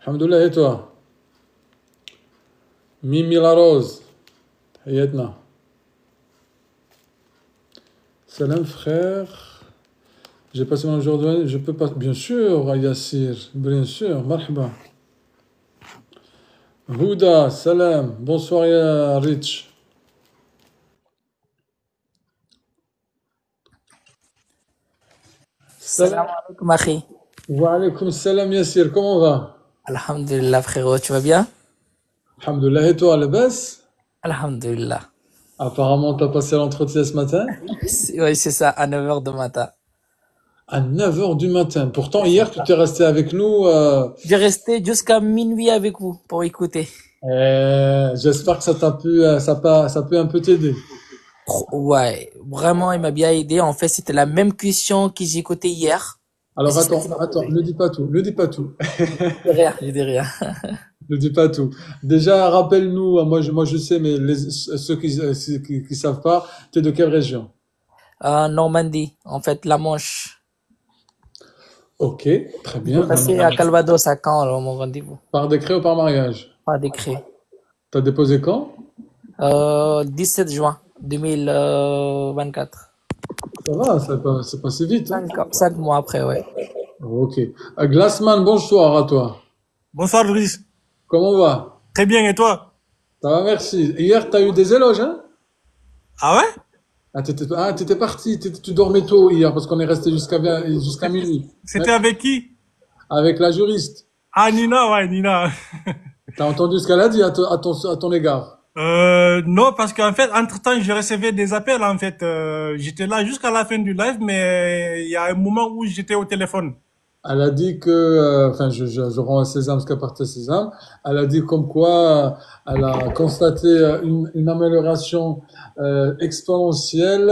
Alhamdoulilah, et toi? Mimi la Rose, Hayatna. Salam frère, j'ai passé mon journée, je peux pas. Bien sûr, Yassir, bien sûr, marhaba. Houda, salam, bonsoir ya Rich. Salam Salam, alaikum, Akhi. wa alaykoum salam Yassir, comment va? Alhamdulillah, frérot, tu vas bien? Alhamdoulilah, et toi, la baisse? Alhamdulillah. Apparemment, t'as passé l'entretien ce matin? Oui, c'est ça, à 9 h du matin. À 9 h du matin. Pourtant, hier, tu t'es resté avec nous. J'ai resté jusqu'à minuit avec vous pour écouter. J'espère que ça t'a pu, ça peut un peu t'aider. Ouais, vraiment, il m'a bien aidé. En fait, c'était la même question que j'ai écoutée hier. Et Alors c'est ça qui m'a attends, prouvé. ne dis pas tout, ne dis pas tout, Je dis rien, je dis rien. ne dis pas tout. Déjà, rappelle-nous, moi je sais, mais ceux qui savent pas, t'es de quelle région? Normandie, en fait, la Manche. Ok, très Je vais bien. passer à Calvados à Caen, alors, mon rendez-vous. Par décret ou par mariage? Pas décret. T'as déposé quand? 17 juin 2024. Ça va, c'est passé vite, hein? 5 mois après, ouais. Ok. Glassman, bonsoir à toi. Bonsoir Loris. Comment va? Très bien, et toi? Ça va, merci. Hier, t'as eu des éloges, hein? Ah ouais? T'étais parti, tu dormais tôt hier parce qu'on est resté jusqu'à minuit. C'était avec qui? Avec la juriste. Ah, Nina, ouais, Nina. T'as entendu ce qu'elle a dit à ton égard? Non, parce qu'en fait, entre-temps, je recevais des appels, en fait. J'étais là jusqu'à la fin du live, mais il y a un moment où j'étais au téléphone. Elle a dit que, enfin, je rends à Sésame ce qu'appartient à Sésame. Elle a dit comme quoi elle a constaté une amélioration exponentielle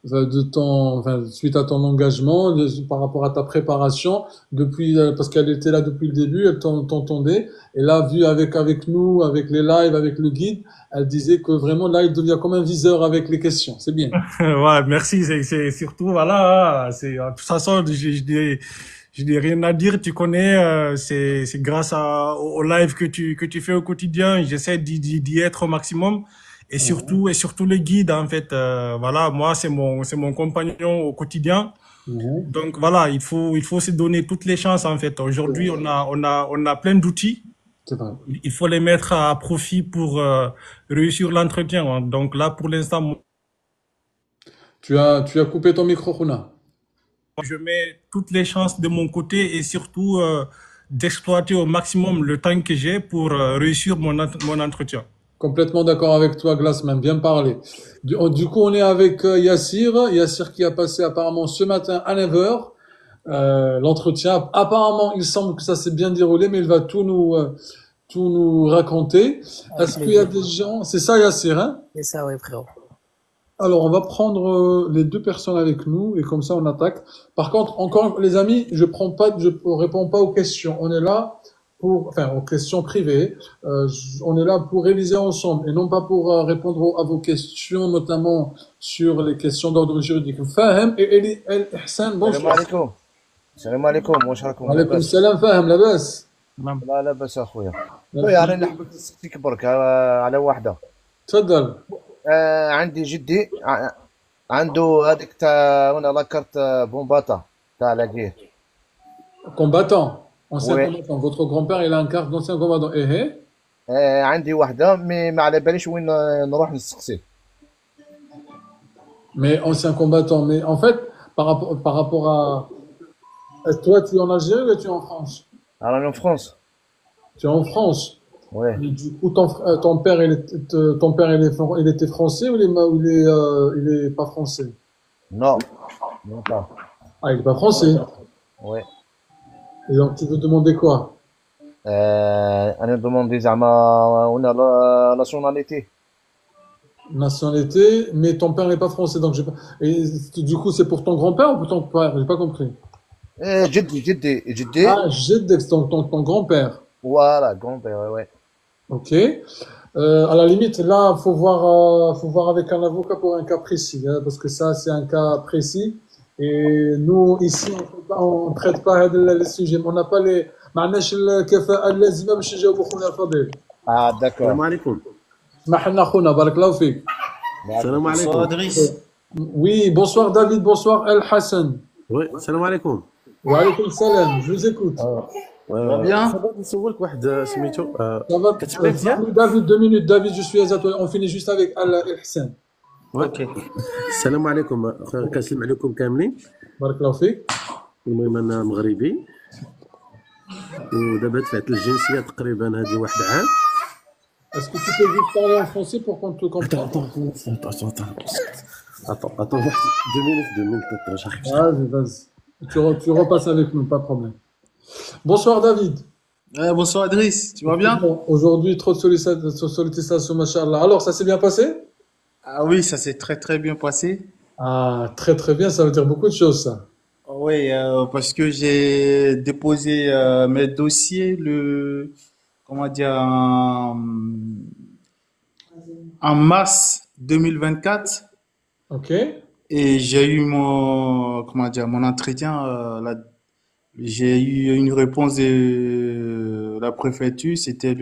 enfin, suite à ton engagement, par rapport à ta préparation, depuis, parce qu'elle était là depuis le début, elle t'entendait, et là, vu avec nous, avec les lives, avec le guide, elle disait que vraiment là, il devient comme un viseur avec les questions. C'est bien. Ouais, merci. C'est surtout, voilà, de toute façon, je n'ai rien à dire. Tu connais, c'est grâce au live que tu fais au quotidien. J'essaie d'y être au maximum. Et surtout le guide, en fait. Voilà, moi, c'est mon compagnon au quotidien. Mhm. Donc voilà, il faut se donner toutes les chances, en fait. Aujourd'hui, on a plein d'outils. C'est vrai. Il faut les mettre à profit pour réussir l'entretien, hein. Donc là, pour l'instant, Tu as coupé ton micro, Runa. je mets toutes les chances de mon côté et surtout d'exploiter au maximum le temps que j'ai pour réussir mon entretien. Complètement d'accord avec toi, Glassman, bien parlé. Du coup, on est avec Yassir qui a passé apparemment ce matin à 9 h l'entretien. Apparemment, il semble que ça s'est bien déroulé, mais il va tout nous raconter. Avec Est-ce qu'il y a plaisir. des gens... C'est ça, Yassir, hein? C'est ça, ouais, frérot. Alors, on va prendre les deux personnes avec nous et comme ça, on attaque. Par contre, encore, les amis, je réponds pas aux questions. On est là enfin, aux questions privées. On est là pour réviser ensemble et non pas pour répondre à vos questions, notamment sur les questions d'ordre juridique. Fahem et El Hassan, السلام bonsoir. عليكم. السلام عليكم، واش راكم Alaykoum لاباس؟ salam, Fahem, labas. لا لاباس اخويا. خويا انا نحبك نسقسيك برك على واحده. Tfaddal. عندي جدي عنده هذيك تاع وانا لاكارت بومباتا تاع لاكير. Combattant. Ancien وي combattant. Votre grand-père, il a un carte d'ancien combattant. عندي واحده مي ما على باليش وين نروح نسقسيه. Mais ancien combattant. Mais en fait, par rapport toi, tu es en Algérie ou tu es en France? راني في فرنسا. Tu es en France. وي Mais du coup, ton père, il était français ou il est pas français? نو نو با. Ah, il est pas français. وي Et donc, tu veux demander quoi? انا دوموندي زعما وين لا ناسيوناليتي. Nationalité, mais ton père n'est pas français. Donc, et du coup, c'est pour ton grand-père ou pour ton père? J'ai pas compris. جدي Ah, Jeddex, ton grand-père. فوالا كومبي. وي Ok. À la limite, là, faut voir avec un avocat pour un cas précis, hein, parce que ça, c'est un cas précis. Et nous, ici, on traite pas les sujets. ما عندناش الكفاءة اللازمة باش نجاوبوا خونا الفضيل. Ah, d'accord. السلام عليكم. اسمح لنا خونا بارك الله فيك. السلام Bonsoir عليكم. Driss. Oui, bonsoir David, bonsoir El Hassan. وي السلام عليكم. وعليكم السلام, je vous écoute. va bien? بغيت نسولك واحد سميتو Ça va, كتسمعني مزيان؟ David, 2 minutes. David, je suis à toi. On finit juste avec El Hassan. Ok. السلام عليكم. كنسلم عليكم كاملين. بارك الله فيك. المهم انا مغربي ودابا دفعت الجنسيه تقريبا هذه واحد عام. Est-ce que tu peux juste parler en français pour qu'on te comprenne? Attends, 2 minutes, j'arrive. Vas-y. Tu repasses avec nous, pas de problème. Bonsoir David. Bonsoir Driss, tu vas bien? Bon, aujourd'hui, trop de sollicitations, machallah. Alors, ça s'est bien passé? Ah oui, ça s'est très très bien passé. Ah, très très bien, ça veut dire beaucoup de choses, ça. Oui, parce que j'ai déposé mes dossiers comment dire, en mars 2024 Ok. et j'ai eu mon entretien. J'ai eu une réponse de la préfecture, c'était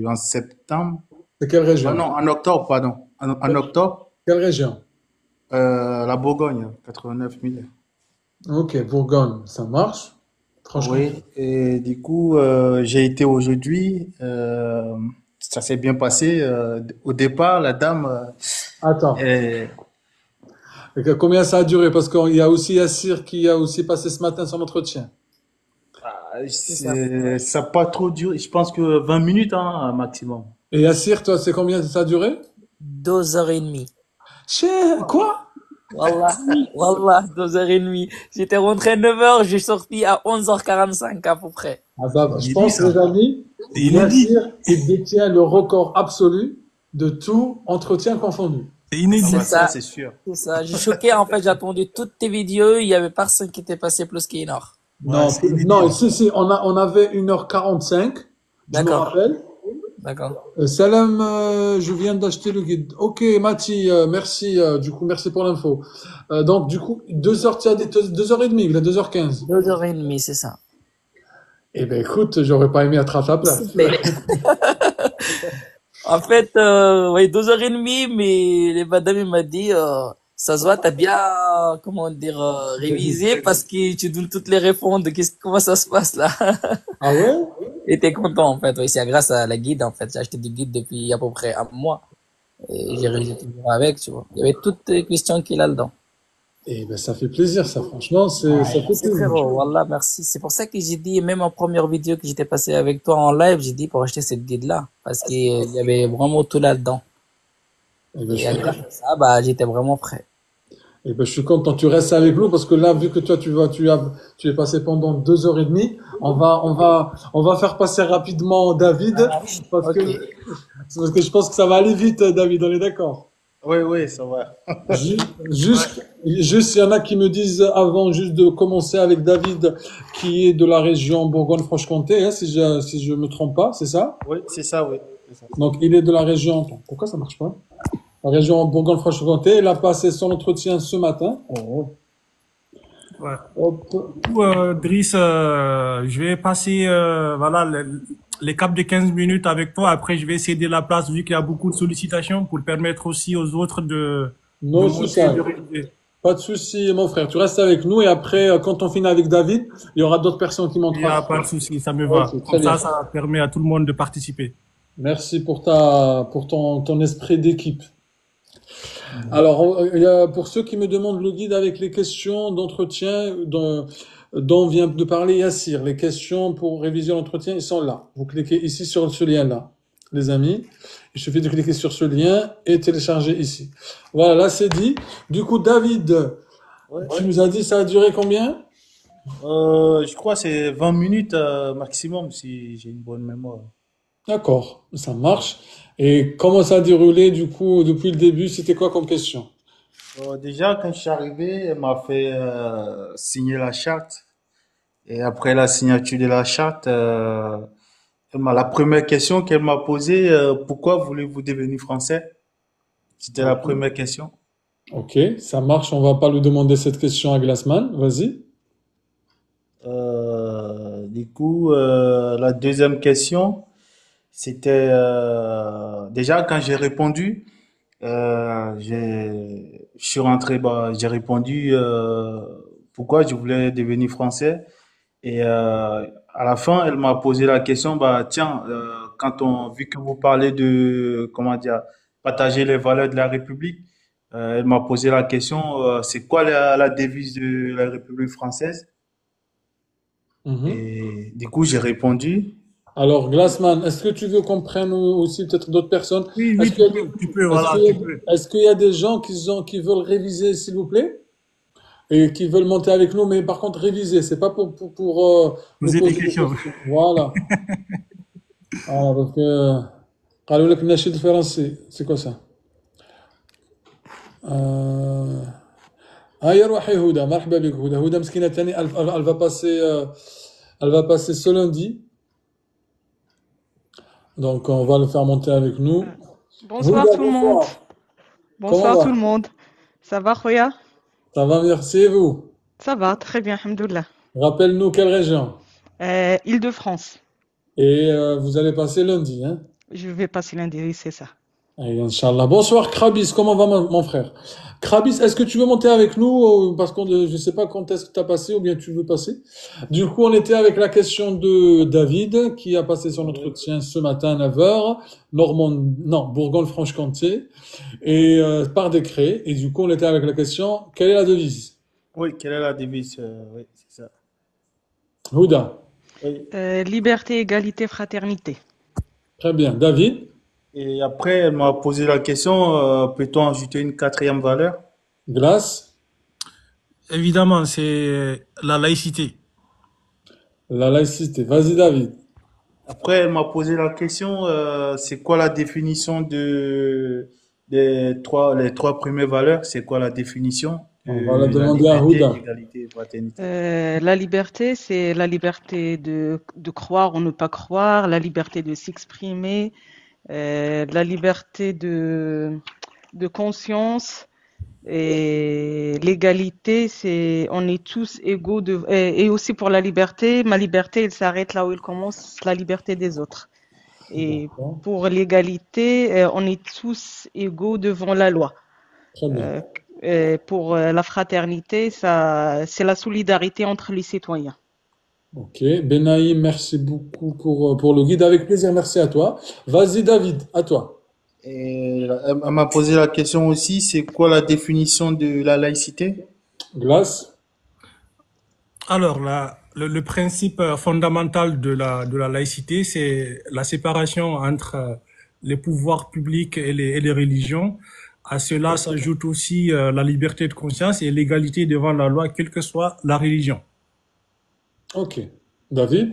en septembre. C'est quelle région? Non, en octobre, pardon. En octobre, Quelle région? la Bourgogne, 89 000. Ok, Bourgogne, ça marche. Franchement. Oui, et du coup, j'ai été aujourd'hui. Ça s'est bien passé. Au départ, la dame. Attends. est- Et combien ça a duré? Parce qu'il y a aussi Yassir qui a aussi passé ce matin son entretien. ça n'a pas trop duré. Je pense que 20 minutes, hein, maximum. Et Yassir, toi, c'est combien ça a duré? 2h30. Quoi? Wallah, wallah, 2h30. J'étais rentré à 9h, j'ai sorti à 11h45 à peu près. Ah bah, je pense, les amis, Yassir, il détient le record absolu de tout entretien confondu. C'est inédit. C'est ça. C'est sûr. C'est ça. J'ai choqué, en fait, j'ai attendu toutes tes vidéos, il y avait personne qui était passé plus qu'une heure. Non, c'est inédit. non, si, on avait 1h45, je me D'accord. rappelle. D'accord. Salam, je viens d'acheter le guide. Ok, Mati, merci, du coup, merci pour l'info. Donc, du coup, 2h, tu as dit 2h30, il a 2h15. 2h30, c'est ça. Eh ben, écoute, j'aurais pas aimé être à ta place. En fait, ouais, 2h30, mais les madame, il m'a dit, ça se voit, t'as bien, comment dire, révisé parce que tu donnes toutes les réponses de comment ça se passe là. Ah ouais? Et t'es content, en fait. Oui, c'est grâce à la guide, en fait. J'ai acheté du guide depuis à peu près un mois. Et j'ai réussi toujours avec, tu vois. Il y avait toutes les questions qu'il a dedans. Eh ben, ça fait plaisir, ça, franchement, ça fait C'est plaisir. frérot, wallah, merci. C'est pour ça que j'ai dit, même en première vidéo que j'étais passé avec toi en live, j'ai dit pour acheter cette guide-là. Parce qu'il y avait vraiment tout là-dedans. Eh ben, Et grâce à ça, bah, j'étais vraiment prêt. eh ben, je suis content. Tu restes avec nous parce que là, vu que toi, tu es passé pendant 2h30, on va faire passer rapidement David parce Ok. parce que je pense que ça va aller vite, David. On est d'accord? Oui, oui, ça va. Juste, il y en a qui me disent avant juste de commencer avec David, qui est de la région Bourgogne-Franche-Comté, hein, si je me trompe pas, c'est ça? Oui, c'est ça, oui. C'est ça. Donc, il est de la région. Attends, pourquoi ça marche pas? La région Bourgogne-Franche-Comté. Il a passé son entretien ce matin. Oh. Ouais. Hop. Driss, je vais passer voilà les caps de 15 minutes avec toi. Après, je vais céder la place vu qu'il y a beaucoup de sollicitations pour permettre aussi aux autres de Non, monter, c'est ça. de réviser. Pas de souci, mon frère. Tu restes avec nous et après, quand on finit avec David, il y aura d'autres personnes qui Il n'y a montreront. pas de souci, ça me va. Ok, très Comme bien. ça permet à tout le monde de participer. Merci pour ton esprit d'équipe. Alors, pour ceux qui me demandent le guide avec les questions d'entretien dont vient de parler Yassir, les questions pour réviser l'entretien, ils sont là. Vous cliquez ici sur ce lien-là, les amis. Il suffit de cliquer sur ce lien et télécharger ici. Voilà, là c'est dit. Du coup, David, tu nous as dit ça a duré combien? Je crois que c'est 20 minutes maximum si j'ai une bonne mémoire. D'accord, ça marche. Et comment ça a déroulé du coup depuis le début? C'était quoi comme question? Déjà, quand je suis arrivé, elle m'a fait signer la charte. Et après la signature de la charte, la première question qu'elle m'a posée, pourquoi voulez-vous devenir français? C'était la première question. Ok, ça marche. On va pas lui demander cette question à Glassman. Vas-y. Du coup, la deuxième question, c'était déjà quand j'ai répondu, je suis rentré, bah, j'ai répondu pourquoi je voulais devenir français. Et à la fin, elle m'a posé la question, bah tiens, vu que vous parlez de, comment dire, partager les valeurs de la République, elle m'a posé la question, c'est quoi la devise de la République française? Mhm. Et du coup, j'ai répondu. Alors, Glassman, est-ce que tu veux qu'on prenne aussi peut-être d'autres personnes? Oui, oui, Est-ce qu'il y a des, est-ce voilà, qu'il y tu peux. a, est-ce qu'il y a des gens qui veulent réviser, s'il vous plaît, et qui veulent monter avec nous, mais par contre réviser, c'est pas pour nous Poser des poser des questions. questions. Voilà. Voilà, parce que قالوا لك النشيد الفرنسي c'est quoi ça؟ آه... هيا روحي هدى مرحبا بك هدى هدى مسكينة تاني elle va passer elle va passer ce lundi donc on va le faire monter avec nous. Bonsoir Houda, tout le monde. bonsoir. Comment Bonsoir tout le va? monde. Ça va, Khoya? Ça va, merci et vous? Ça va, très bien, alhamdoulilah. Rappelle-nous quelle région? Île-de-France. Et vous allez passer lundi, hein? Je vais passer lundi, oui, c'est ça. Allez, Inch'Allah. Bonsoir Krabis, comment va mon frère? Krabis, est-ce que tu veux monter avec nous? Parce qu'on je sais pas quand est-ce que tu as passé ou bien tu veux passer. Du coup, on était avec la question de David qui a passé son entretien ce matin à 9h, non, Bourgogne-Franche-Comté, et par décret. Et du coup, on était avec la question, quelle est la devise? Oui, quelle est la devise? Oui, c'est ça. Houda. Oui. Liberté, égalité, fraternité. Très bien. David? Et après, elle m'a posé la question, peut-on ajouter une quatrième valeur? Glace? Évidemment, c'est la laïcité. La laïcité. Vas-y, David. Après, elle m'a posé la question, c'est quoi la définition les trois premières valeurs? C'est quoi la définition On va la de la demander à liberté, Houda. l'égalité et fraternité? La liberté, c'est la liberté de croire ou ne pas croire, la liberté de s'exprimer, la liberté de conscience. Et l'égalité, c'est on est tous égaux et aussi pour la liberté, ma liberté, elle s'arrête là où elle commence la liberté des autres. Et D'accord. pour l'égalité, on est tous égaux devant la loi. Très bien. Pour la fraternité, ça, c'est la solidarité entre les citoyens. Ok. Benaïm, merci beaucoup pour le guide. Avec plaisir, merci à toi. Vas-y, David, à toi. Et elle m'a posé la question aussi, c'est quoi la définition de la laïcité? Glace? Alors, le principe fondamental de la laïcité, c'est la séparation entre les pouvoirs publics et les religions. À cela s'ajoute aussi la liberté de conscience et l'égalité devant la loi, quelle que soit la religion. Ok. David?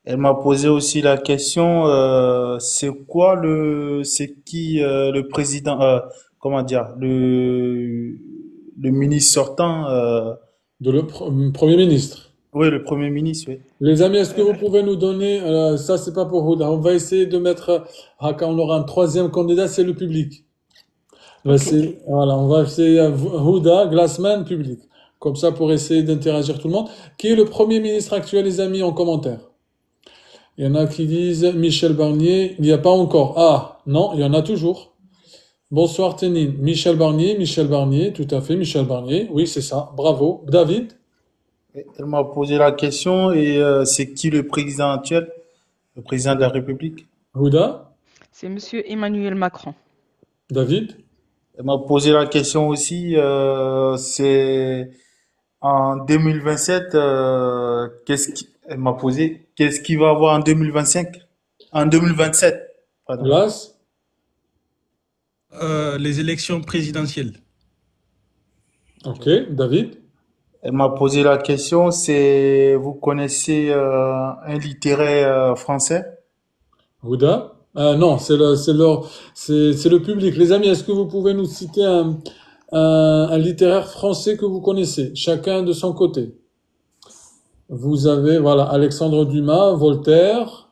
Elle m'a posé aussi la question, c'est qui le président, comment dire, le ministre sortant, Premier ministre. oui, le premier ministre, oui. Les amis, est-ce que vous pouvez nous donner, ça c'est pas pour Houda, on va essayer de mettre, quand on aura un troisième candidat, c'est le public. Voilà, on va essayer Houda, Glassman, public. Comme ça pour essayer d'interagir tout le monde. Qui est le premier ministre actuel, les amis, en commentaire? Il y en a qui disent Michel Barnier, il n'y a pas encore. Ah, non, il y en a toujours. Bonsoir Ténine. Michel Barnier, tout à fait, Michel Barnier. Oui, c'est ça. Bravo. David? Elle m'a posé la question et c'est qui le président actuel, le président de la République? Houda? C'est Monsieur Emmanuel Macron. David? Elle m'a posé la question aussi, c'est en 2027, elle m'a posé, qu'est-ce qu'il va avoir en 2025? En 2027, pardon. Glace? Les élections présidentielles. Ok. David? Elle m'a posé la question, vous connaissez un littéraire français? Houda? Non, c'est le public. Les amis, est-ce que vous pouvez nous citer un littéraire français que vous connaissez? Chacun de son côté. Vous avez, voilà, Alexandre Dumas, Voltaire,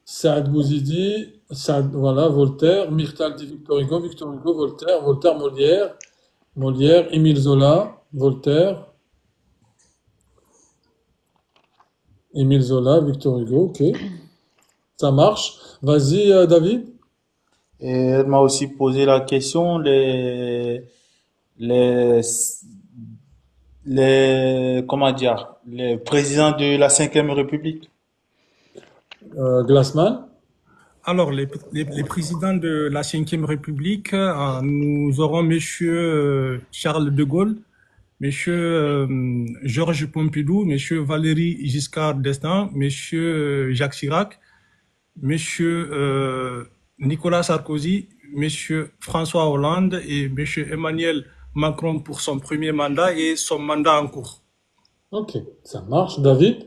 Saad Bouzidi, voilà, Voltaire, Myrtal dit Victor Hugo, Voltaire, Molière, Émile Zola, Voltaire. Émile Zola, Victor Hugo, ok. Ça marche. Vas-y, David. Et elle m'a aussi posé la question, les, comment dire, les présidents de la Cinquième République. Glassman. Alors, les présidents de la Cinquième République, nous aurons Monsieur Charles de Gaulle, Monsieur Georges Pompidou, Monsieur Valéry Giscard d'Estaing, Monsieur Jacques Chirac, Monsieur Nicolas Sarkozy, Monsieur François Hollande et Monsieur Emmanuel Macron pour son premier mandat et son mandat en cours. Ok, ça marche. David.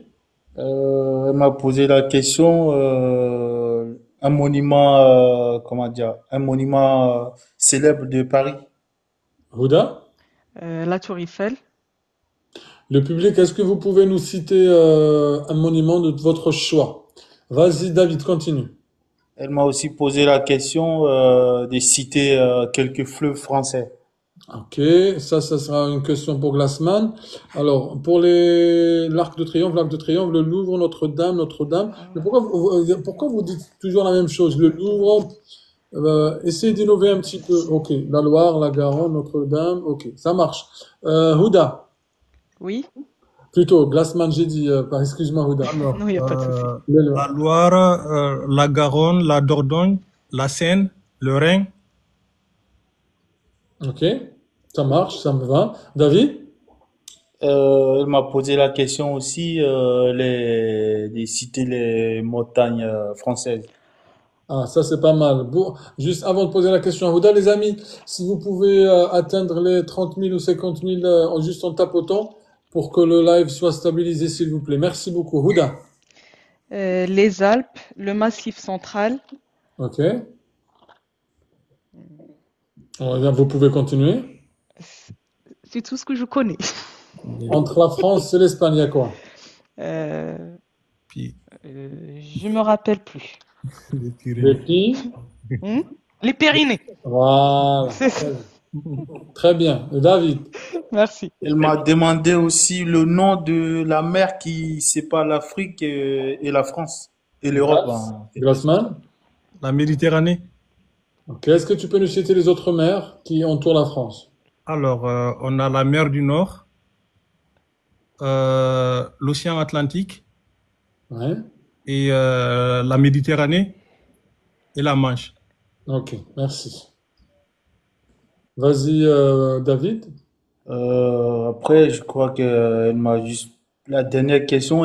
Elle m'a posé la question, un monument, comment dire, un monument célèbre de Paris. Houda. La Tour Eiffel. Le public, est-ce que vous pouvez nous citer un monument de votre choix? Vas-y, David, continue. Elle m'a aussi posé la question de citer quelques fleuves français. Ok, ça sera une question pour Glassman. Alors, pour l'Arc de Triomphe, le Louvre, Notre-Dame, Notre-Dame. Mais pourquoi vous dites toujours la même chose? Le Louvre, essayez d'innover un petit peu. Ok, la Loire, la Garonne, Notre-Dame. Ok, ça marche. Houda. Oui. Plutôt, Glassman, j'ai dit, excuse-moi, Houda. Alors, Non, il n'y a pas de souci. la Loire, la Garonne, la Dordogne, la Seine, le Rhin. Ok, ça marche, ça me va. David? Elle m'a posé la question aussi de citer les montagnes françaises. Ah, ça c'est pas mal. Bon, juste avant de poser la question à Houda, les amis, si vous pouvez atteindre les 30 000 ou 50 000 juste en tapotant pour que le live soit stabilisé, s'il vous plaît. Merci beaucoup. Houda. Les Alpes, le Massif central. Ok. Vous pouvez continuer. C'est tout ce que je connais. Entre la France et l'Espagne, il y a quoi? Puis, Je me rappelle plus. les Les Pyrénées. Pays. Les Pyrénées. Voilà. C'est- Très bien. David. Merci. Elle m'a demandé aussi le nom de la mer qui sépare l'Afrique et la France et l'Europe. Hein. Glassman. La Méditerranée. Ok. Est-ce que tu peux nous citer les autres mers qui entourent la France? Alors, on a la mer du Nord, l'océan Atlantique Ouais. et la Méditerranée et la Manche. Ok, merci. Vas-y, David. Après, je crois que elle m'a juste la dernière question,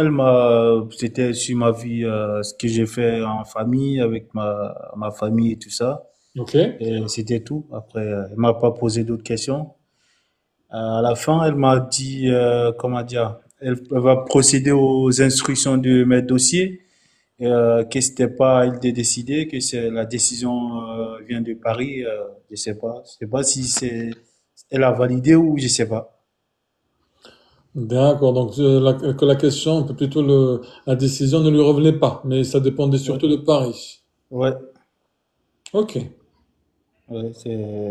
c'était sur ma vie, ce que j'ai fait en famille avec ma famille et tout ça. Ok. Et c'était tout. Après, elle m'a pas posé d'autres questions. À la fin, elle m'a dit, comment dire, elle va procéder aux instructions de mes dossiers, que c'était pas à elle de décider, que c'est la décision vient de Paris. Je sais pas si elle a validé ou je sais pas. D'accord, donc que la question, plutôt la décision ne lui revenait pas, mais ça dépendait Ouais, surtout de Paris. ouais, Ok. ouais,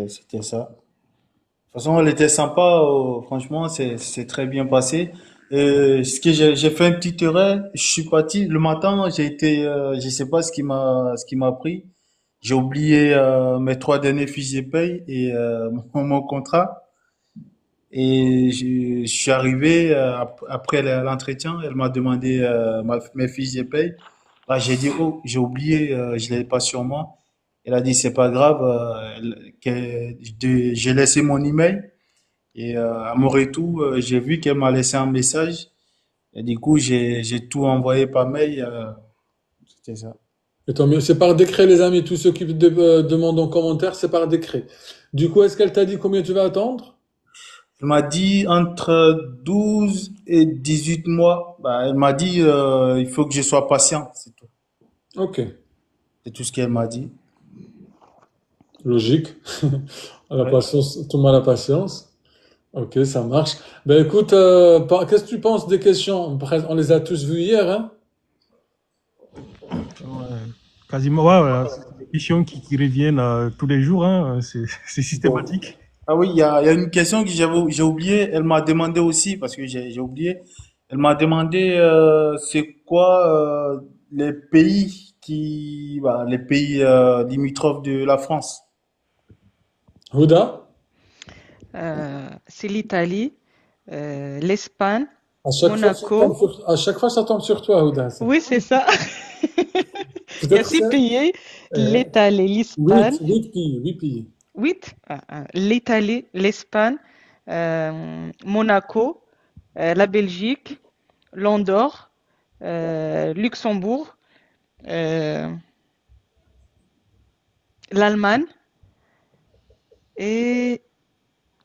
c'était ça. De toute façon, elle était sympa. Franchement, c'est très bien passé. Ce que j'ai fait une petite erreur. Je suis parti le matin. Je sais pas ce qui m'a pris. J'ai oublié mes trois derniers fiches de paye et mon contrat. Et je suis arrivé après l'entretien. Elle m'a demandé mes fiches de paye. Bah, j'ai dit oh, j'ai oublié, je l'ai pas sur moi. Elle a dit c'est pas grave. J'ai laissé mon email. Et à mon retour, j'ai vu qu'elle m'a laissé un message. Et du coup, j'ai tout envoyé par mail. C'était ça. Et tant mieux. C'est par décret, les amis. Tous ceux qui demandent en commentaire, c'est par décret. Du coup, est-ce qu'elle t'a dit combien tu vas attendre? Elle m'a dit entre 12 et 18 mois. Bah, elle m'a dit il faut que je sois patient. C'est tout. Ok. C'est tout ce qu'elle m'a dit. Logique. La Ouais. patience, tout le monde a la patience. Ok, ça marche. Ben écoute, qu'est-ce que tu penses des questions? On les a tous vues hier, hein? Ouais, quasiment, ouais, ouais, c'est des questions qui reviennent tous les jours, hein, c'est Bon. systématique. Ah oui, il y a une question que j'ai oublié. Elle m'a demandé aussi, parce que j'ai oublié. Elle m'a demandé c'est quoi les pays les pays limitrophes de la France. Houda, C'est l'Italie, l'Espagne, à chaque fois, Monaco. à chaque fois, ça tombe sur toi, Houda. Ça. Oui, c'est ça. Il y a Peut-être 6 c'est pays, euh, l'Italie, l'Espagne, 8 pays. 8, l'Italie, l'Espagne, Monaco, la Belgique, l'Andorre, Luxembourg, euh, l'Allemagne et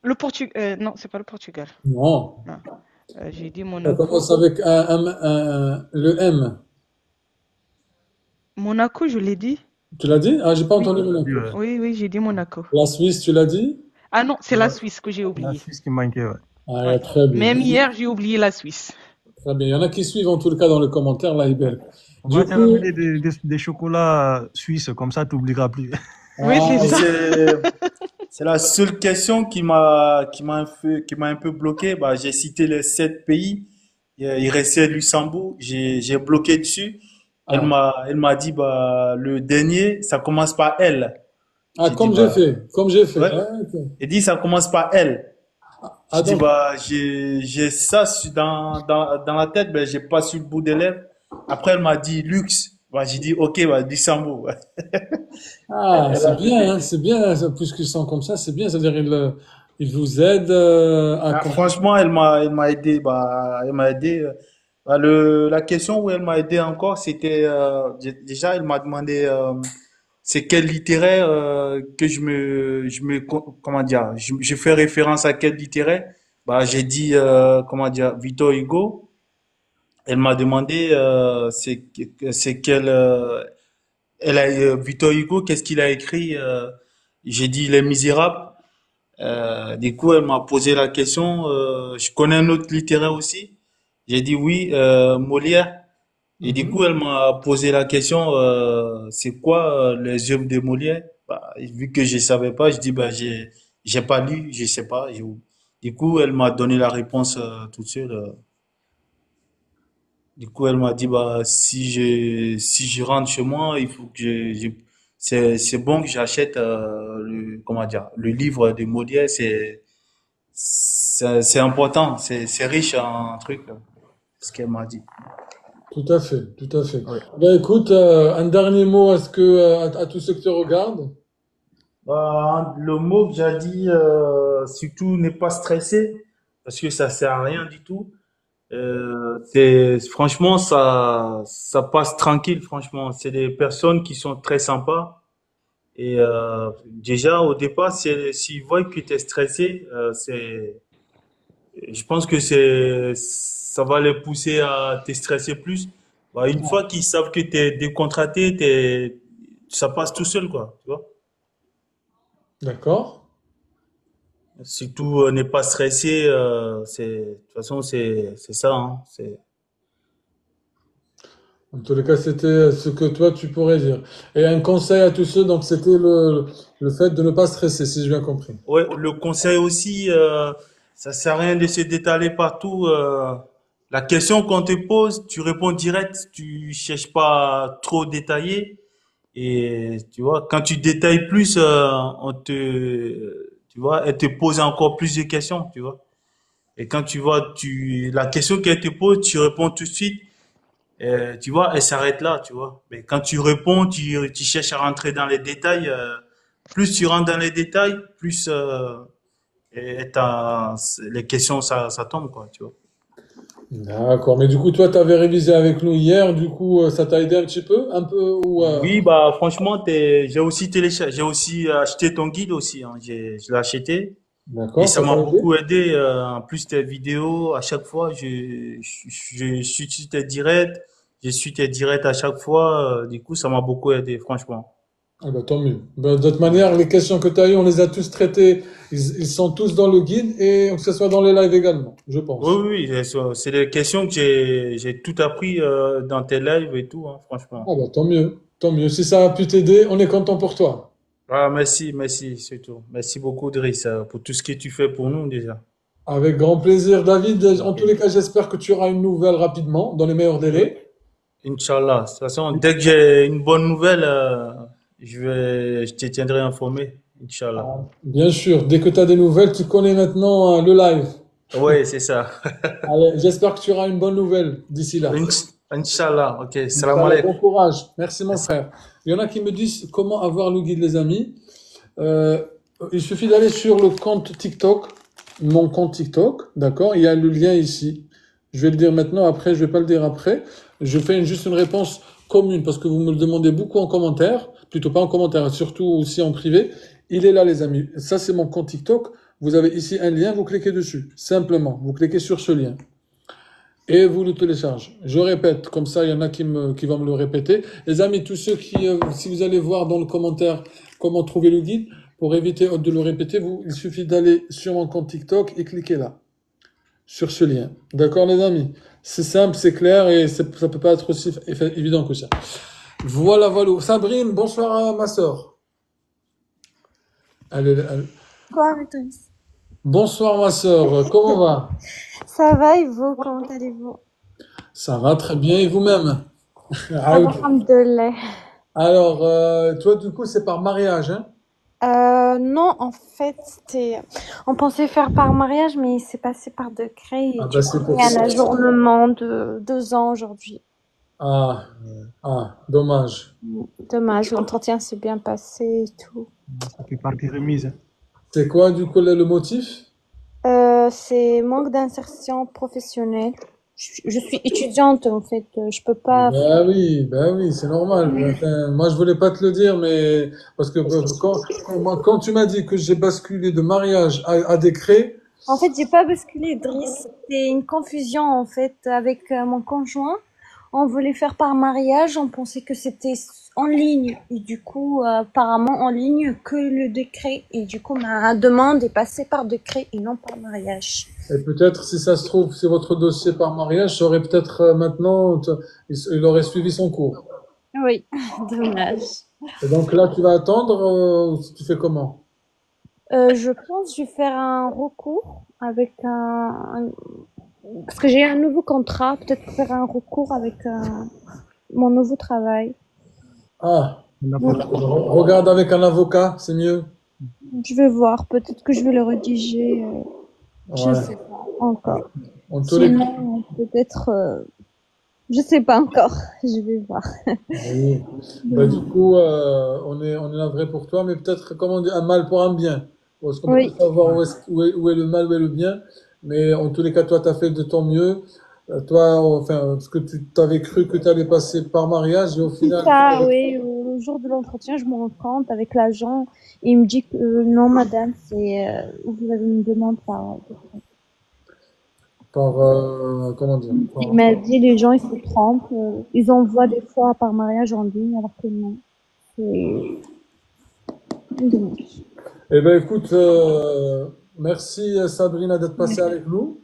le Portugal. Non, c'est pas le Portugal. Non, Non. J'ai dit ça Monaco. commence avec le M. Monaco, je l'ai dit. Tu l'as dit? Ah, j'ai pas Oui, entendu Monaco. oui, oui, j'ai dit Monaco. La Suisse, tu l'as dit? Ah non, c'est la Ouais, Suisse que j'ai la oublié. Suisse qui manquait, ouais. Ah, Ouais. très bien. Même hier, j'ai oublié la Suisse. Très bien. Il y en a qui suivent en tout cas dans le commentaire, là, Ibel. On Du va te coup, ramener des chocolats suisses, comme ça tu n'oublieras plus. Oui, c'est ah, Et ça. c'est la seule question qui m'a un peu bloqué. Bah, j'ai cité les 7 pays. Il restait Luxembourg. J'ai bloqué dessus. ah, Elle m'a dit bah le dernier, ça commence par L. ah, J'ai dit comme j'ai bah fait, comme j'ai fait. ouais. Ah, ok. Elle dit ça commence par L. Ah, J'ai dit donc, bah j'ai ça dans la tête, mais j'ai pas sur le bout des lèvres. Après elle m'a dit luxe. Bah j'ai dit ok bah Luxembourg. ah, Elle a- c'est bien, ça, puisqu'ils sont comme ça, c'est bien. C'est-à-dire, ils vous aident à Ah, comprendre. franchement, elle m'a aidé. Bah, elle m'a aidé. Bah, la question où elle m'a aidé encore, c'était déjà, elle m'a demandé c'est quel littéraire que comment dire, je fais référence à quel littéraire. Bah, j'ai dit comment dire, Victor Hugo. Elle m'a demandé c'est quel Victor Hugo, qu'est-ce qu'il a écrit? J'ai dit Les Misérables. Du coup, elle m'a posé la question. Je connais un autre littéraire aussi. J'ai dit oui, Molière. Et du coup, Mhm. elle m'a posé la question, c'est quoi les œuvres de Molière? Bah, vu que je savais pas, je dis bah j'ai pas lu, je sais pas. Du coup, elle m'a donné la réponse toute seule. Du coup, elle m'a dit bah si je rentre chez moi, il faut que c'est bon que j'achète comment dire le livre de Molière. C'est important, c'est riche en trucs, ce qu'elle m'a dit. Tout à fait, tout à fait. Ouais. Ben, écoute, un dernier mot à tous ceux qui te regardent. Bah, le mot que j'ai dit, surtout ne pas stresser, parce que ça sert à rien du tout. Franchement, ça passe tranquille, franchement. C'est des personnes qui sont très sympas. Et déjà, au départ, s'ils voient que tu es stressé, je pense que ça va les pousser à te stresser plus. Bah, une fois qu'ils savent que tu es décontracté, ça passe tout seul, quoi, tu vois. D'accord? Surtout, ne pas stresser, de toute façon, c'est ça, hein, En tous les cas, c'était ce que toi, tu pourrais dire. Et un conseil à tous ceux, donc c'était le fait de ne pas stresser, si j'ai bien compris. ouais, le conseil aussi, ça sert à rien de se détaler partout. La question qu'on te pose, tu réponds direct, tu cherches pas à trop détailler. Et tu vois, quand tu détailles plus, tu vois, elle te pose encore plus de questions, tu vois. Et quand tu vois, la question qu'elle te pose, tu réponds tout de suite. Tu vois, elle s'arrête là, tu vois. Mais quand tu réponds, tu cherches à rentrer dans les détails. Plus tu rentres dans les détails, plus les questions, ça tombe, quoi, tu vois. D'accord. Mais du coup, toi, tu avais révisé avec nous hier, du coup, ça t'a aidé un petit peu? Un peu ou Oui, bah franchement, j'ai aussi acheté ton guide aussi. Hein. Je l'ai acheté et D'accord, ça ça m'a t'a aidé? beaucoup aidé. En plus, tes vidéos, à chaque fois, je suis tes directs à chaque fois. Du coup, ça m'a beaucoup aidé, franchement. Ah bah, tant mieux. Bah, de toute manière, les questions que tu as eues, on les a tous traitées. Ils sont tous dans le guide et que ce soit dans les lives également, je Oui, pense. oui, c'est des questions que j'ai tout appris dans tes lives et tout, hein, franchement. Ah bah, tant mieux. Tant mieux. Si ça a pu t'aider, on est content pour toi. Ah, merci, merci, surtout. Merci beaucoup, Driss, pour tout ce que tu fais pour nous déjà. Avec grand plaisir, David. En tous les cas, j'espère que tu auras une nouvelle rapidement, dans les meilleurs délais. Inch'Allah. De toute façon, dès que j'ai une bonne nouvelle, je te tiendrai informé. Inch'Allah. Bien sûr, dès que tu as des nouvelles, tu connais maintenant le live. Oui, c'est ça. Allez, j'espère que tu auras une bonne nouvelle d'ici là. Inch'Allah. Ok. Salam Inch'Allah, alaikum. bon courage. Merci mon frère. Il y en a qui me disent comment avoir le guide, les amis. Euh, il suffit d'aller sur le compte TikTok, mon compte TikTok, d'accord? Il y a le lien ici. Je vais le dire maintenant, après, je vais pas le dire après. Je fais juste une réponse commune parce que vous me le demandez beaucoup en commentaire, plutôt pas en commentaire, surtout aussi en privé. Il est là, les amis. Ça, c'est mon compte TikTok. Vous avez ici un lien, vous cliquez dessus. Simplement, vous cliquez sur ce lien. Et vous le téléchargez. Je répète, comme ça, il y en a qui vont me le répéter. Les amis, tous ceux qui, si vous allez voir dans le commentaire comment trouver le guide, pour éviter de le répéter, il suffit d'aller sur mon compte TikTok et cliquer là, sur ce lien. D'accord, les amis? C'est simple, c'est clair et ça peut pas être aussi évident que ça. Voilà, voilà. Sabrine, bonsoir ma sœur. Bonsoir à tous. Bonsoir ma sœur, comment va? Ça va et vous, comment allez-vous? Ça va très bien et vous-même? Alhamdulillah. Alors, toi du coup c'est par mariage, hein? Non, en fait, on pensait faire par mariage, mais c'est passé par décret et Ah, du bah, coup, c'est il pour y a ça. un ajournement de 2 ans aujourd'hui. Ah, dommage. Dommage, l'entretien s'est bien passé et tout. Ça fait partie remise. Hein. C'est quoi du coup le motif? C'est manque d'insertion professionnelle. Je suis étudiante en fait, je peux pas. Ben oui, c'est normal. Enfin, moi, je voulais pas te le dire, mais parce que quand tu m'as dit que j'ai basculé de mariage à décret, En fait, j'ai pas basculé, Driss. C'était une confusion en fait avec mon conjoint. On voulait faire par mariage, on pensait que c'était en ligne. Et du coup, apparemment en ligne que le décret. Et du coup, ma demande est passée par décret et non par mariage. et peut-être si ça se trouve, si votre dossier par mariage, ça aurait peut-être maintenant, il aurait suivi son cours. Oui, dommage. Et donc là, tu vas attendre, ou tu fais comment? Je pense que je vais faire un recours avec parce que j'ai un nouveau contrat, peut-être faire un recours avec mon nouveau travail. Ah, regarde avec un avocat, c'est mieux. Je vais voir, peut-être que je vais le rédiger, je Ouais. sais pas encore. En tous les cas, Sinon, peut-être, je sais pas encore, je vais voir. oui. Bah, du coup, on est navré pour toi, mais peut-être, comment on dit, un mal pour un bien. Parce qu'on peut Oui. pas savoir où est le mal, où est le bien. Mais en tous les cas, toi, tu as fait de ton mieux. Toi, enfin, ce que tu t'avais cru que tu allais passer par mariage, et au final, Ça, oui, le jour de l'entretien, je me rends compte avec l'agent, il me dit que non, madame, vous avez une demande par. comment dire, Il m'a dit les gens ils se trompent, ils envoient des fois par mariage en ligne alors que non. C'est dommage. Eh ben, écoute, merci Sabrina d'être passée avec nous.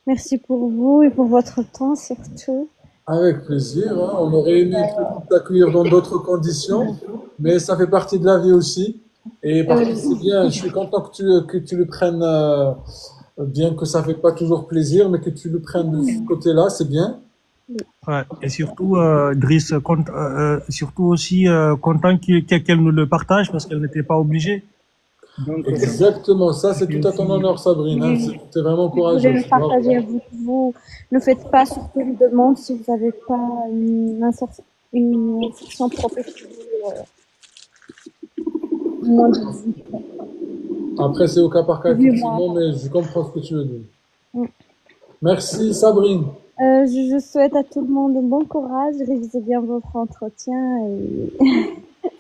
Merci pour vous et pour votre temps surtout. Avec plaisir, hein. On aurait aimé t'accueillir dans d'autres conditions, mais ça fait partie de la vie aussi. Et par contre, c'est bien, je suis content que tu le prennes, bien que ça fait pas toujours plaisir, mais que tu le prennes de ce côté-là, c'est bien. Ouais. Et surtout, Driss, surtout aussi content qu'elle nous le partage parce qu'elle n'était pas obligée. Donc, Exactement, ça c'est tout à ton honneur, Sabrine. Hein. T'es vraiment Je voulais courageuse. le partager avec vous. Ne faites pas surtout une demande si vous n'avez pas une insertion professionnelle. Moins de 18 ans. Après, c'est au cas par cas, Oui, effectivement, moi. mais je comprends ce que tu veux dire. Mm. Merci, Sabrine. Je souhaite à tout le monde un bon courage, révisez bien votre entretien et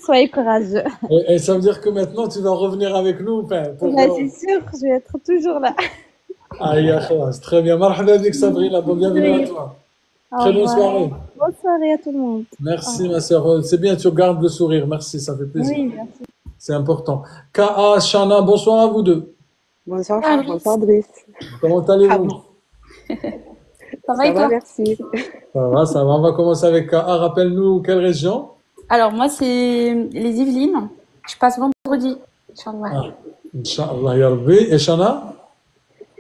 soyez courageux. Et ça veut dire que maintenant, tu vas revenir avec nous, enfin, pour... Bah, c'est sûr, je vais être toujours là. Aïe, c'est très bien. Marhaba avec Sabrina, bienvenue à toi. Très bonne soirée. Bonne soirée à tout le monde. Merci, ma sœur. C'est bien, tu gardes le sourire. Merci, ça fait plaisir. Oui, merci. C'est important. Ka, Shana, bonsoir à vous deux. Bonsoir, bonsoir Driss. Comment allez-vous? Ça va et toi? Merci. Ça va. On va commencer avec Ka. Rappelle-nous quelle région? Alors, moi, c'est les Yvelines. Je passe vendredi. Inch'Allah. Inch'Allah, ya Rabbi. Et Shana?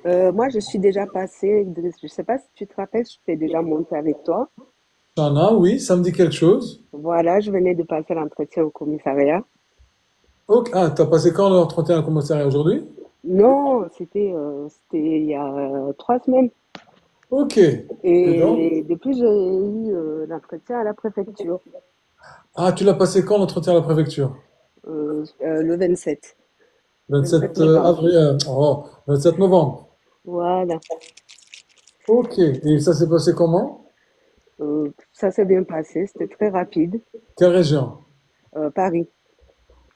Moi, je suis déjà passée, je sais pas si tu te rappelles, je t'ai déjà monté avec toi. Shana, oui, ça me dit quelque chose. Voilà, je venais de passer l'entretien au commissariat. Ok, ah, t'as passé quand l'entretien à la commissariat aujourd'hui? Non, c'était il y a 3 semaines. Ok. Et donc? Et depuis, j'ai eu l'entretien à la préfecture, Ah, tu l'as passé quand l'entretien à la préfecture? le 27, 27 27 novembre. avril, 27 novembre. Voilà. Ok. Et ça s'est passé comment? Ça s'est bien passé, c'était très rapide. Quelle région? Paris.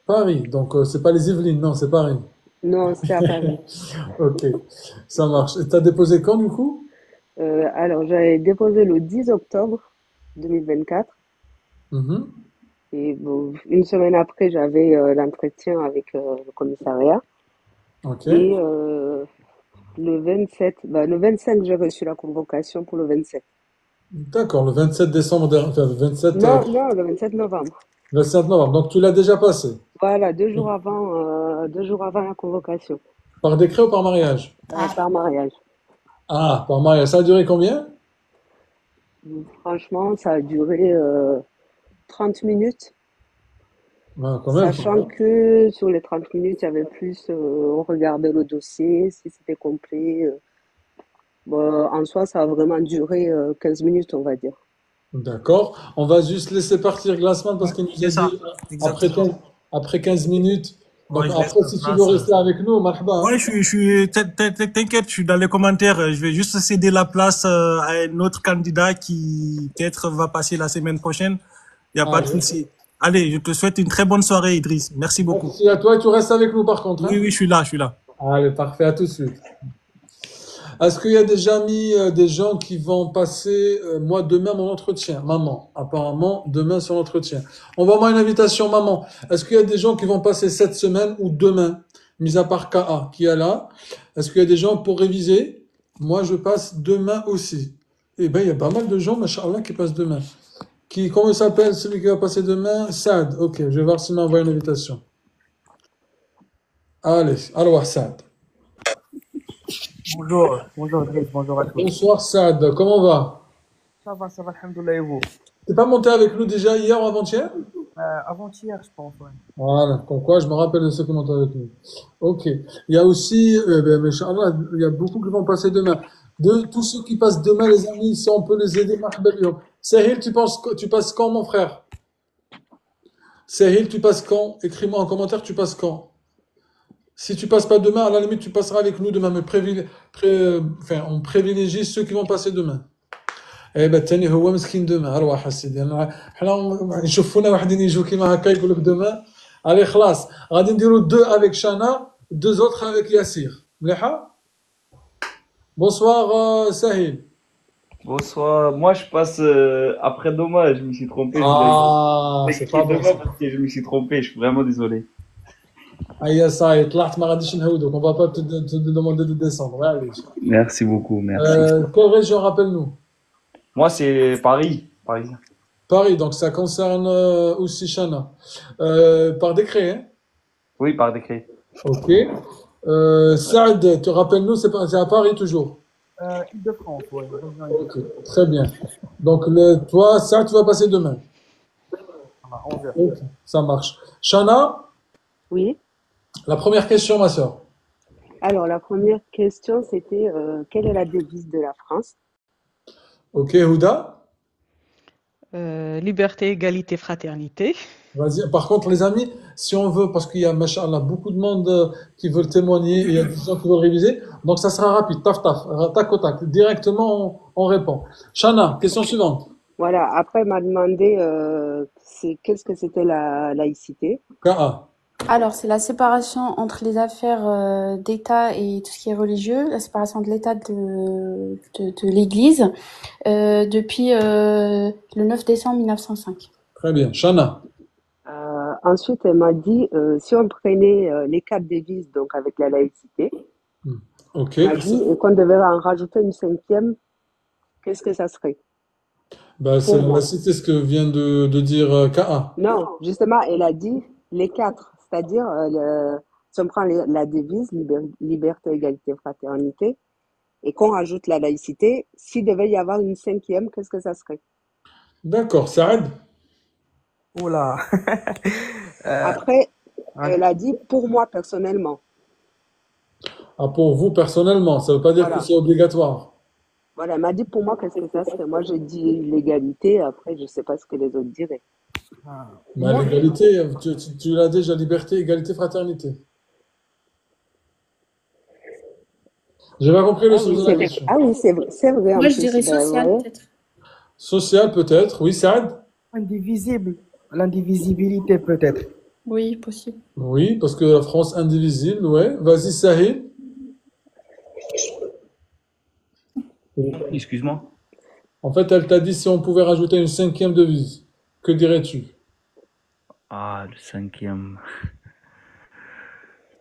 Paris. Donc, c'est pas les Yvelines, non, c'est Paris. Non, c'était à Paris. Ok, ça marche. Et t'as déposé quand du coup? Alors, j'avais déposé le 10 octobre 2024. Mhm. Et bon, une semaine après, j'avais l'entretien avec le commissariat. Ok. Et le 27, le 25, j'ai reçu la convocation pour le 27. D'accord, le 27 décembre, enfin, le 27, Non, non, le 27 novembre. 27 novembre. Donc, tu l'as déjà passé. Voilà, 2 jours avant la convocation, Par décret ou par mariage? par mariage. Ah, par mariage. Ça a duré combien? Donc, franchement, ça a duré 30 minutes, Ah, quand même. sachant que sur les 30 minutes, il y avait plus, on regardait le dossier, si c'était complet. Bon, en soi, ça a vraiment duré 15 minutes, on va dire. D'accord. On va juste laisser partir Glassman parce qu'il nous a C'est ça, dit après exactement. 15, après 15 minutes. Donc, Ouais, je laisse après, la si tu veux place. rester avec nous, marhaba, hein. Ouais, t'inquiète, je suis dans les commentaires. Je vais juste céder la place à un autre candidat qui peut-être va passer la semaine prochaine. Il n'y a pas de Allez. souci. Allez, je te souhaite une très bonne soirée, Idriss. Merci beaucoup. Merci à toi et tu restes avec nous par contre, Oui, hein. oui, je suis là, je suis là. Allez, parfait, à tout de suite. Est-ce qu'il y a déjà mis des gens qui vont passer, moi, demain, mon entretien? Maman, apparemment, demain, son entretien. Envoie-moi une invitation, maman. Est-ce qu'il y a des gens qui vont passer cette semaine ou demain, mis à part KA, qui est là? Est-ce qu'il y a des gens pour réviser? Moi, je passe demain aussi. Eh ben, il y a pas mal de gens, machallah, qui passent demain. Comment il s'appelle, celui qui va passer demain? Saad. Ok, je vais voir s'il m'a envoyé une invitation. Allez, alors, Saad. Bonjour Driss, bonjour à tous. Bonsoir, Saad. Comment va? Ça va, alhamdoulilah et vous? T'es pas monté avec nous déjà hier ou avant-hier? Avant-hier, je pense, ouais. Voilà, comme quoi je me rappelle de ceux qui montent avec nous. Ok. Il y a aussi, Inch'Allah, il y a beaucoup qui vont passer demain. De tous ceux qui passent demain, les amis, si on peut les aider, marhaba bihom. Sahil, tu passes quand, mon frère? Sahil, tu passes quand? Écris-moi en commentaire, tu passes quand? Si tu passes pas demain, à la limite, tu passeras avec nous demain, mais on privilégie ceux qui vont passer demain. ايه بالتاني هو مسكين دوما ارواح السيدي حنا نشوفونا واحدين يجوا كيما هكا يقول لك دوما الي خلاص غادي نديرو دو افيك شانا دو زوتر افيك ياسير مليحه بونسوار سهيل Bonsoir. Moi, je passe après-demain. Je me suis trompé. اه سي با بون Demain parce que je me suis trompé. Je suis vraiment désolé. هيا صاي طلعت ما غاديش نهودوك on va pas te demander de descendre allez Merci beaucoup. Merci. quelle région rappelle-nous Moi, c'est Paris. Parisien. Paris donc ça concerne aussi Chana par décret hein Oui, par décret. ok Saad tu rappelles-nous c'est à Paris toujours. Île-de-France, ouais. Ok, très bien. Donc, toi, ça, tu vas passer demain. Voilà, 11h. Ok, ça marche. Shana, Oui. la première question, ma soeur. Alors, la première question, c'était quelle est la devise de la France? Ok, Houda. Liberté, égalité, fraternité. Vas-y. Par contre, les amis, si on veut, parce qu'il y a, machallah, beaucoup de monde qui veulent témoigner, et il y a des gens qui veulent réviser, donc ça sera rapide, taf taf, tac au tac, directement on répond. Shana, question suivante. Voilà, après, elle m'a demandé qu'est-ce que c'était la laïcité. KA. Alors, c'est la séparation entre les affaires d'État et tout ce qui est religieux, la séparation de l'État de l'Église depuis le 9 décembre 1905. Très bien. Shana. Ensuite, elle m'a dit, si on prenait les 4 devises, donc avec la laïcité, Ok. elle m'a dit qu'on devait en rajouter une 5e, qu'est-ce que ça serait? Bah, c'est ce que vient de dire KA. Non, justement, elle a dit les 4, c'est-à-dire si si on prend la devise liberté, égalité, fraternité, et qu'on rajoute la laïcité, s'il devait y avoir une cinquième, qu'est-ce que ça serait? D'accord, Saad? Oula. Après, Ouais. elle a dit pour moi personnellement. Ah, pour vous personnellement, ça veut pas dire que Voilà. c'est obligatoire. Voilà, elle m'a dit pour moi, qu'est-ce que ça serait? Moi, j'ai dit l'égalité, après, je sais pas ce que les autres diraient. Ah. Mais Moi, l'égalité, tu l'as déjà, liberté, égalité, fraternité. J'ai pas compris le Ah sens oui, de c'est la vrai. question. Ah oui, c'est vrai en Moi, je plus. dirais Ben, vous social, voyez. peut-être. Social, peut-être. Oui, Saad? indivisible. L'indivisibilité peut-être. Oui, possible. Oui, parce que la France indivisible, ouais. Vas-y, Sahil. Excuse-moi. En fait, elle t'a dit si on pouvait rajouter une cinquième devise. Que dirais-tu? Ah, le cinquième.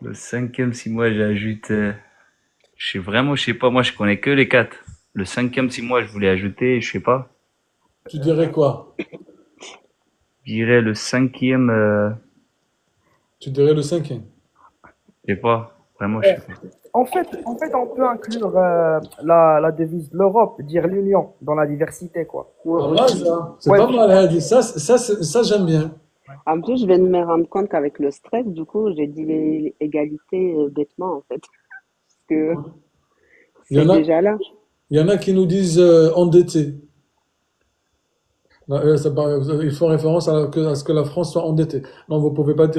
Le cinquième, si moi j'ajoute, je sais pas, moi je connais que les quatre. Le cinquième, si moi je voulais ajouter, je sais pas. Tu dirais quoi? Je dirais le cinquième, Tu dirais le cinquième. je sais pas. Vraiment, je sais pas. En fait, on peut inclure la devise de l'Europe, dire l'union dans la diversité, quoi. Pas mal, ça. C'est Ouais. pas mal, Hadi. Ça, j'aime bien. En plus, je viens de me rendre compte qu'avec le stress, du coup, j'ai dit l'égalité bêtement, en fait. Parce que Il y c'est en a, déjà là. il y en a qui nous disent endettés. Ils font référence à ce que la France soit endettée. Non, vous pouvez pas dire